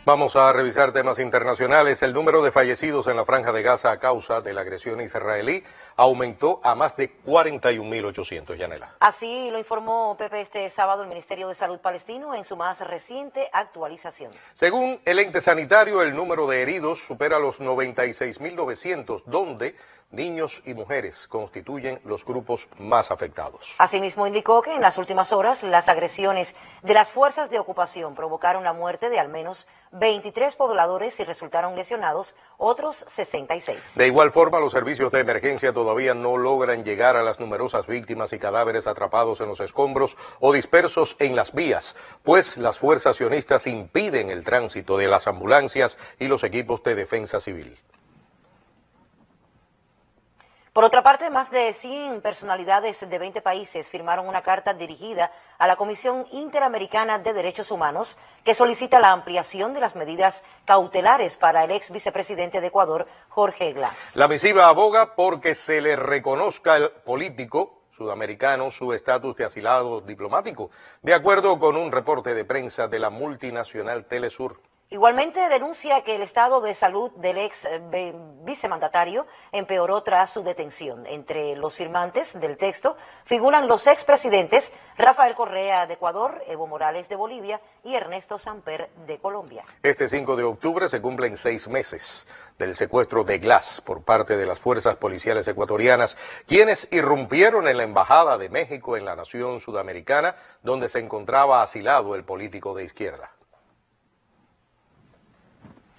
Vamos a revisar temas internacionales. El número de fallecidos en la Franja de Gaza a causa de la agresión israelí aumentó a más de 41.800, Yanela. Así lo informó Pepe este sábado el Ministerio de Salud palestino en su más reciente actualización. Según el ente sanitario, el número de heridos supera los 96.900, donde niños y mujeres constituyen los grupos más afectados. Asimismo indicó que en las últimas horas las agresiones de las fuerzas de ocupación provocaron la muerte de al menos 23 pobladores y resultaron lesionados otros 66. De igual forma, los servicios de emergencia todavía no logran llegar a las numerosas víctimas y cadáveres atrapados en los escombros o dispersos en las vías, pues las fuerzas sionistas impiden el tránsito de las ambulancias y los equipos de defensa civil. Por otra parte, más de 100 personalidades de 20 países firmaron una carta dirigida a la Comisión Interamericana de Derechos Humanos que solicita la ampliación de las medidas cautelares para el ex vicepresidente de Ecuador, Jorge Glass. La misiva aboga porque se le reconozca al político sudamericano su estatus de asilado diplomático, de acuerdo con un reporte de prensa de la multinacional Telesur. Igualmente denuncia que el estado de salud del ex vicemandatario empeoró tras su detención. Entre los firmantes del texto figuran los expresidentes Rafael Correa de Ecuador, Evo Morales de Bolivia y Ernesto Samper de Colombia. Este 5 de octubre se cumplen 6 meses del secuestro de Glass por parte de las fuerzas policiales ecuatorianas, quienes irrumpieron en la Embajada de México en la nación sudamericana, donde se encontraba asilado el político de izquierda.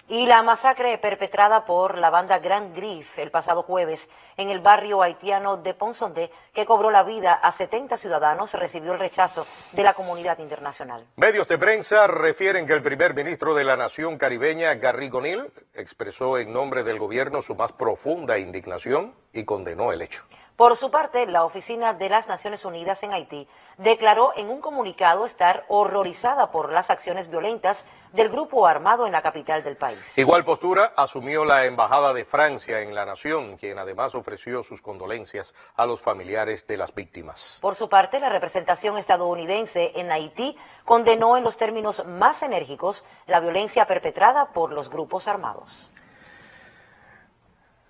Y la masacre perpetrada por la banda Grand Grif el pasado jueves en el barrio haitiano de Ponsonde, que cobró la vida a 70 ciudadanos, recibió el rechazo de la comunidad internacional. Medios de prensa refieren que el primer ministro de la nación caribeña, Garrick O'Neil, expresó en nombre del gobierno su más profunda indignación y condenó el hecho. Por su parte, la Oficina de las Naciones Unidas en Haití declaró en un comunicado estar horrorizada por las acciones violentas del grupo armado en la capital del país. Igual postura asumió la Embajada de Francia en la nación, quien además ofreció sus condolencias a los familiares de las víctimas. Por su parte, la representación estadounidense en Haití condenó en los términos más enérgicos la violencia perpetrada por los grupos armados.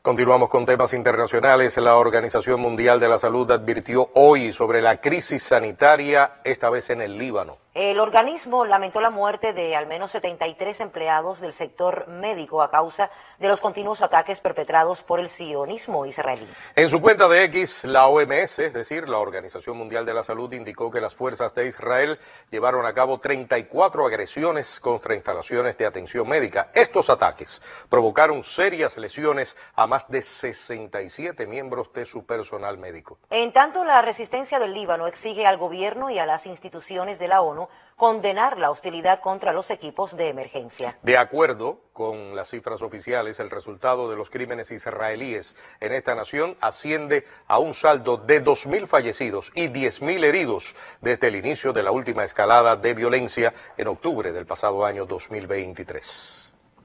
Continuamos con temas internacionales. La Organización Mundial de la Salud advirtió hoy sobre la crisis sanitaria, esta vez en el Líbano. El organismo lamentó la muerte de al menos 73 empleados del sector médico a causa de los continuos ataques perpetrados por el sionismo israelí. En su cuenta de X, la OMS, es decir, la Organización Mundial de la Salud, indicó que las fuerzas de Israel llevaron a cabo 34 agresiones contra instalaciones de atención médica. Estos ataques provocaron serias lesiones a más de 67 miembros de su personal médico. En tanto, la resistencia del Líbano exige al gobierno y a las instituciones de la ONU condenar la hostilidad contra los equipos de emergencia. De acuerdo con las cifras oficiales, el resultado de los crímenes israelíes en esta nación asciende a un saldo de 2.000 fallecidos y 10.000 heridos desde el inicio de la última escalada de violencia en octubre del pasado año 2023.